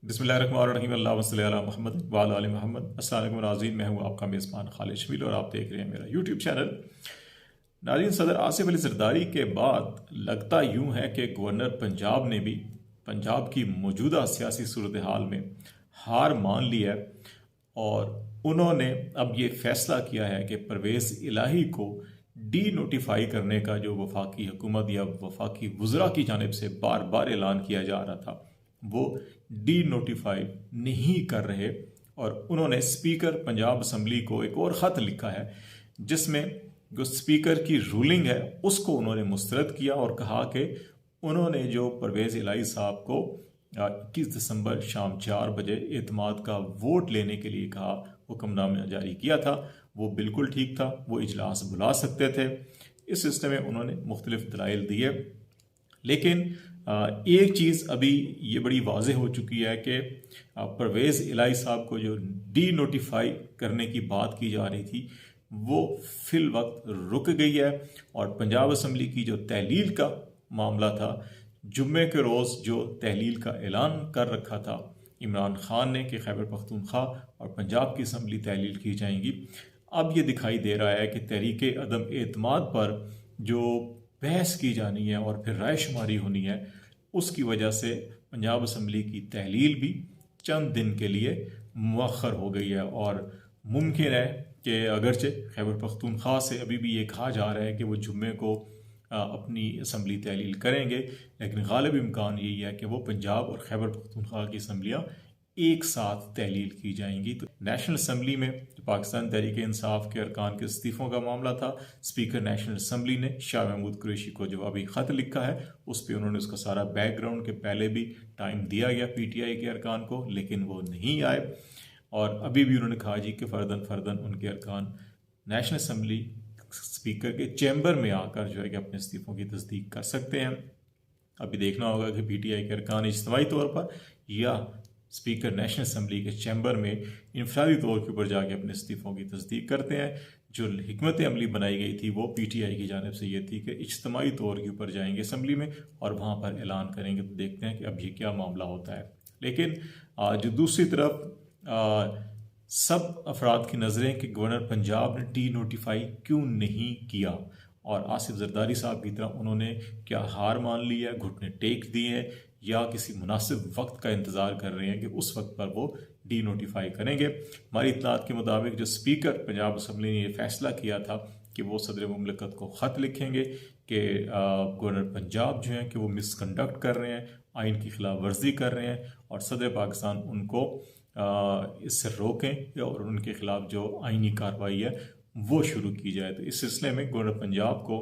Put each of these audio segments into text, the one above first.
बिस्मिल्लाहिर्रहमानिर्रहीम अल्लाहुम्मा सल्लि अला मुहम्मद व अला आलि मुहम्मद। अस्सलाम वालेकुम नाज़रीन, मैं हूँ आपका मेज़बान खालिद शमील और आप देख रहे हैं मेरा यूट्यूब चैनल। नाज़रीन, सदर आसिफ अली ज़रदारी के बाद लगता यूँ है कि गवर्नर पंजाब ने भी पंजाब की मौजूदा सियासी सूरत हाल में हार मान ली है और उन्होंने अब ये फैसला किया है कि परवेज़ इलाही को डी नोटिफाई करने का जो वफाकी हुकूमत या वफाकी वज़रा की जानिब से बार बार ऐलान किया जा रहा था वो डी नोटिफाई नहीं कर रहे। और उन्होंने स्पीकर पंजाब असम्बली को एक और ख़त लिखा है जिसमें जो स्पीकर की रूलिंग है उसको उन्होंने मुस्तरद किया और कहा कि उन्होंने जो परवेज़ इलाही साहब को 21 दिसंबर शाम 4 बजे एतमाद का वोट लेने के लिए कहा, हुक्मनामा जारी किया था, वो बिल्कुल ठीक था, वो इजलास बुला सकते थे। इस सिलसिले में उन्होंने मुख्तलिफ दलाइल दिए, लेकिन एक चीज़ अभी ये बड़ी वाज़ेह हो चुकी है कि परवेज़ इलाही साहब को जो डी नोटिफाई करने की बात की जा रही थी वो फिल वक्त रुक गई है। और पंजाब असम्बली की जो तहलील का मामला था, जुम्मे के रोज़ जो तहलील का ऐलान कर रखा था इमरान खान ने कि खैबर पख्तूनख्वा और पंजाब की असम्बली तहलील की जाएंगी, अब ये दिखाई दे रहा है कि तहरीक अदम एतमाद पर जो बहस की जानी है और फिर राय शुमारी होनी है उसकी वजह से पंजाब असम्बली की तहलील भी चंद दिन के लिए मुअख्खर हो गई है। और मुमकिन है कि अगरचे खैबर पख्तूनख्वा से अभी भी ये कहा जा रहा है कि वो जुम्मे को अपनी असम्बली तहलील करेंगे, लेकिन गालिब इम्कान यही है कि वो पंजाब और खैबर पख्तूनख्वा की असम्बलियाँ एक साथ तहलील की जाएंगी। तो नेशनल असम्बली में जो पाकिस्तान तहरीक इंसाफ के अरकान के इस्तीफ़ों का मामला था, स्पीकर नेशनल असम्बली ने शाह महमूद कुरैशी को जवाबी ख़त लिखा है, उस पर उन्होंने उसका सारा बैकग्राउंड के पहले भी टाइम दिया गया PTI के अरकान को, लेकिन वो नहीं आए। और अभी भी उन्होंने कहा जी कि फ़र्दन उनके अरकान नेशनल असम्बली स्पीकर के चैम्बर में आकर जो है कि अपने इस्तीफ़ों की तस्दीक कर सकते हैं। अभी देखना होगा कि PTI के अरकान इज्तिमाई तौर पर या स्पीकर नेशनल असम्बली के चैम्बर में इनफरादी तौर के ऊपर जाके अपने इस्तीफ़ों की तस्दीक करते हैं। जो हिकमत अमली बनाई गई थी वो PTI की जानिब से ये थी कि इज्तिमाई तौर के ऊपर जाएंगे असम्बली में और वहाँ पर ऐलान करेंगे। तो देखते हैं कि अब ये क्या मामला होता है। लेकिन जो दूसरी तरफ सब अफराद की नज़रें कि गवर्नर पंजाब ने डी नोटिफाई क्यों नहीं किया और आसिफ जरदारी साहब की तरह उन्होंने क्या हार मान ली है, घुटने टेक दिए हैं या किसी मुनासिब वक्त का इंतज़ार कर रहे हैं कि उस वक्त पर वो डी नोटिफाई करेंगे। हमारी इत्तलात के मुताबिक जो स्पीकर पंजाब असम्बली ने यह फैसला किया था कि वो सदर मुमलिकत को ख़त लिखेंगे कि गवर्नर पंजाब जो हैं कि वो मिसकंडक्ट कर रहे हैं, आइन की खिलाफ वर्जी कर रहे हैं और सदर पाकिस्तान उनको इससे रोकें और उनके खिलाफ जो आइनी कार्रवाई है वो शुरू की जाए। तो इस सिलसिले में गवर्नर पंजाब को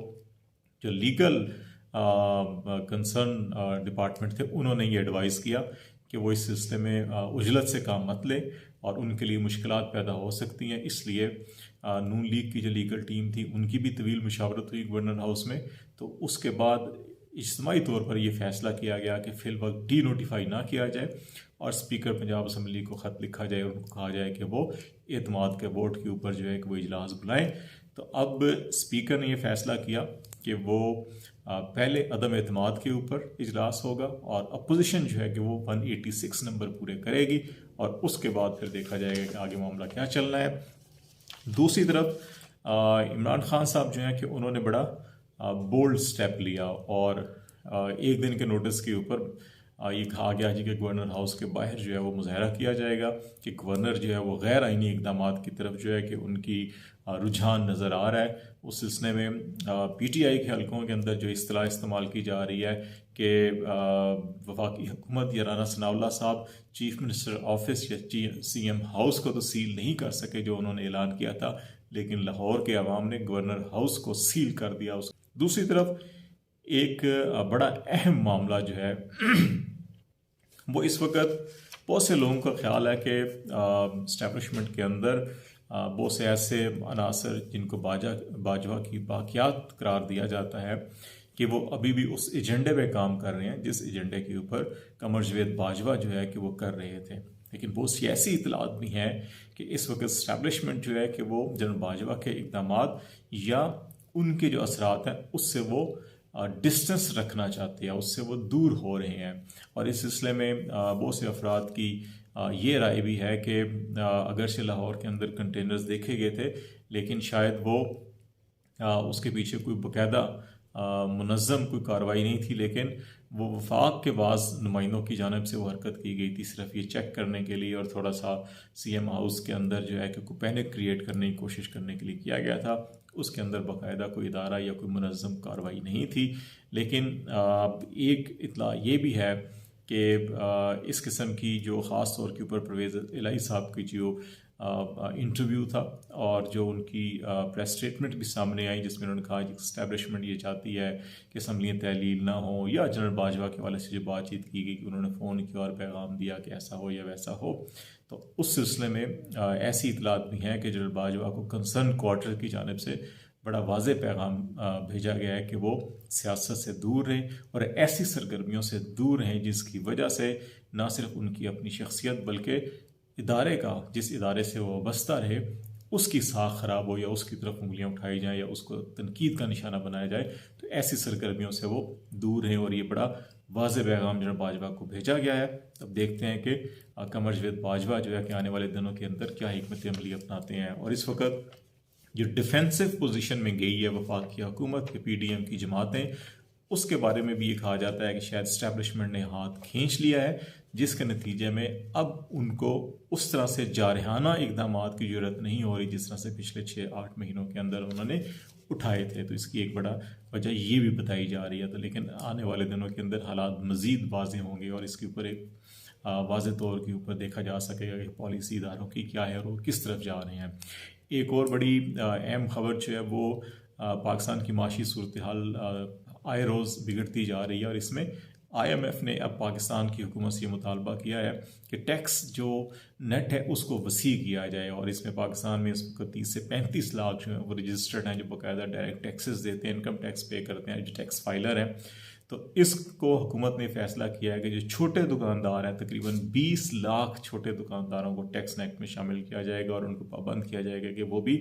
जो लीगल कंसर्न डिपार्टमेंट थे उन्होंने ये एडवाइस किया कि वो इस सिलसिले में उजलत से काम मत ले और उनके लिए मुश्किलात पैदा हो सकती हैं। इसलिए नून लीग की जो लीगल टीम थी उनकी भी तवील मुशावरत हुई गवर्नर हाउस में। तो उसके बाद इज्तिमाई तौर पर यह फैसला किया गया कि फिल वक्त डी नोटिफाई ना किया जाए और स्पीकर पंजाब असम्बली को ख़त लिखा जाए और उनको कहा जाए कि वो एतमाद के वोट के ऊपर जो है कि वो इजलास बुलाएं। तो अब स्पीकर ने यह फैसला किया कि वो पहले अदम एतमाद के ऊपर इजलास होगा और अपोजिशन जो है कि वो 186 नंबर पूरे करेगी और उसके बाद फिर देखा जाएगा कि आगे मामला क्या चलना है। दूसरी तरफ इमरान खान साहब जो हैं कि उन्होंने बड़ा बोल्ड स्टेप लिया और एक दिन के नोटिस के ऊपर ये कहा गया जी कि गवर्नर हाउस के बाहर जो है वो मुजाहरा किया जाएगा कि गवर्नर जो है वो गैर आइनी इकदाम की तरफ जो है कि उनकी रुझान नज़र आ रहा है। उस सिलसिले में PTI के हलकों के अंदर जो इस्तिलाह इस्तेमाल की जा रही है कि वफाकी हुकूमत या राना सनाउल्लाह साहब चीफ मिनिस्टर ऑफिस या CM हाउस को तो सील नहीं कर सके जो उन्होंने ऐलान किया था, लेकिन लाहौर के अवाम ने गवर्नर हाउस को सील कर दिया। दूसरी तरफ एक बड़ा अहम मामला जो है वो इस वक्त बहुत से लोगों का ख्याल है कि इस्टेब्लिशमेंट के अंदर बहुत से ऐसे अनासर जिनको बाजवा की बाकियात करार दिया जाता है कि वो अभी भी उस एजेंडे पे काम कर रहे हैं जिस एजेंडे के ऊपर कमर जवेद बाजवा जो है कि वो कर रहे थे। लेकिन बहुत सी ऐसी इतलात भी हैं कि इस वक्त इस्टेब्लिशमेंट जो है कि वो जनरल बाजवा के इकदामात या उनके जो असरात हैं उससे वो डिस्टेंस रखना चाहते हैं, उससे वो दूर हो रहे हैं। और इस सिलसिले में बहुत से अफराद की ये राय भी है कि अगरचे लाहौर के अंदर कंटेनर्स देखे गए थे, लेकिन शायद वो उसके पीछे कोई बाकायदा मुनज़्ज़म कोई कार्रवाई नहीं थी, लेकिन वो वफाक के बाज़ नुमाइंदों की जानिब से वो हरकत की गई थी सिर्फ ये चेक करने के लिए, और थोड़ा सा CM हाउस के अंदर जो है कि कोई पैनिक क्रिएट करने की कोशिश करने के लिए किया गया था। उसके अंदर बाकायदा कोई इदारा या कोई मुनज़्ज़म कार्रवाई नहीं थी। लेकिन एक इत्तला ये भी है कि इस किस्म की जो ख़ास तौर के ऊपर परवेज़ इलाही साहब की जो इंटरव्यू था और जो उनकी प्रेस स्टेटमेंट भी सामने आई, जिसमें उन्होंने कहा कि इस्टेब्लिशमेंट ये चाहती है कि असम्बलियाँ तहलील ना हो, या जनरल बाजवा के वाले से जो बातचीत की गई कि उन्होंने फ़ोन किया और पैगाम दिया कि ऐसा हो या वैसा हो, तो उस सिलसिले में ऐसी इतलात भी हैं कि जनरल बाजवा को कंसर्न क्वार्टर की जानिब से बड़ा वाज़ेह पैगाम भेजा गया है कि वो सियासत से दूर रहें और ऐसी सरगर्मियों से दूर रहें जिसकी वजह से ना सिर्फ उनकी अपनी शख्सियत बल्कि इदारे का, जिस इदारे से वो वाबस्ता रहे, उसकी साख ख़राब हो या उसकी तरफ उंगलियां उठाई जाएं या उसको तनकीद का निशाना बनाया जाए। तो ऐसी सरगर्मियों से वो दूर हैं और ये बड़ा वाज़ेह पैगाम जनरल बाजवा को भेजा गया है। अब देखते हैं कि कमर जावेद बाजवा जो है कि आने वाले दिनों के अंदर क्या हिकमत अमली अपनाते हैं। और इस वक्त जो डिफेंसिव पोजीशन में गई है वफाकी हुकूमत के PDM की जमातें, उसके बारे में भी ये कहा जाता है कि शायद इस्टेब्लिशमेंट ने हाथ खींच लिया है, जिसके नतीजे में अब उनको उस तरह से जारहाना इकदाम की ज़रूरत नहीं हो रही जिस तरह से पिछले 6-8 महीनों के अंदर उन्होंने उठाए थे। तो इसकी एक बड़ा वजह ये भी बताई जा रही है। तो लेकिन आने वाले दिनों के अंदर हालात मज़ीद वाज़ेह होंगे और इसके ऊपर एक वाज़ेह तौर के ऊपर देखा जा सकेगा कि पॉलिसी इदारों की क्या है और वो किस तरफ जा रहे हैं। एक और बड़ी अहम खबर जो है वो पाकिस्तान की माशी सूरत हाल आए रोज़ बिगड़ती जा रही है और इसमें IMF ने अब पाकिस्तान की हुकूमत से मुतालबा किया है कि टैक्स जो नेट है उसको वसी किया जाए। और इसमें पाकिस्तान में इस वक्त 30 से 35 लाख जो है वो रजिस्टर्ड हैं, जो बाकायदा डायरेक्ट टैक्सेस देते हैं, इनकम टैक्स पे करते हैं, जो टैक्स फाइलर हैं। तो इसको हुकूमत ने फैसला किया है कि जो छोटे दुकानदार हैं, तकरीबन 20 लाख छोटे दुकानदारों को टैक्स नेट में शामिल किया जाएगा और उनको पाबंद किया जाएगा कि वो भी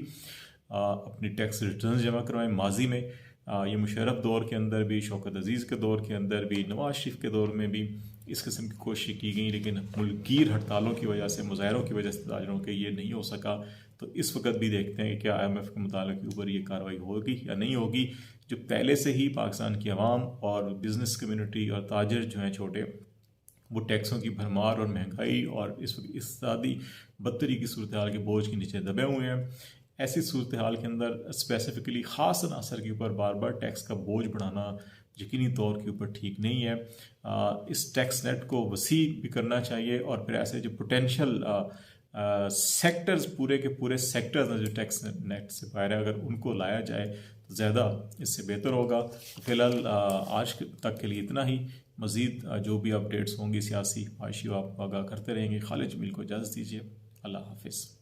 अपनी टैक्स रिटर्न जमा करवाएं। माजी में ये मुशर्रफ दौर के अंदर भी, शौकत अजीज़ के दौर के अंदर भी, नवाज शरीफ के दौर में भी इस किस्म की कोशिश की गई, लेकिन मुल्कीर हड़तालों की वजह से, मुजाहरों की वजह से ताजरों के ये नहीं हो सका। तो इस वक्त भी देखते हैं कि क्या IMF के मुताले के ऊपर ये कार्रवाई होगी या नहीं होगी। जो पहले से ही पाकिस्तान की आवाम और बिज़नेस कम्यूनिटी और ताजर जो हैं छोटे, वो टैक्सों की भरमार और महंगाई और इस वक्त इक़्तिसादी बदतरी की सूरत हाल के बोझ के नीचे दबे हुए हैं। ऐसी सूरत हाल के अंदर स्पेसिफिकली ख़ास अनासर के ऊपर बार बार टैक्स का बोझ बढ़ाना यकीनी तौर के ऊपर ठीक नहीं है। इस टैक्स नेट को वसी भी करना चाहिए और फिर ऐसे जो पोटेंशियल सेक्टर्स, पूरे के पूरे सेक्टर्स हैं जो टैक्स नेट से बाहर है, अगर उनको लाया जाए तो ज़्यादा इससे बेहतर होगा। फ़िलहाल आज तक के लिए इतना ही। मज़ीद जो भी अपडेट्स होंगी सियासी, माशी, आपको आगाह करते रहेंगे। खालिद जमील को इजाज़त दीजिए। अल्लाह हाफिज़।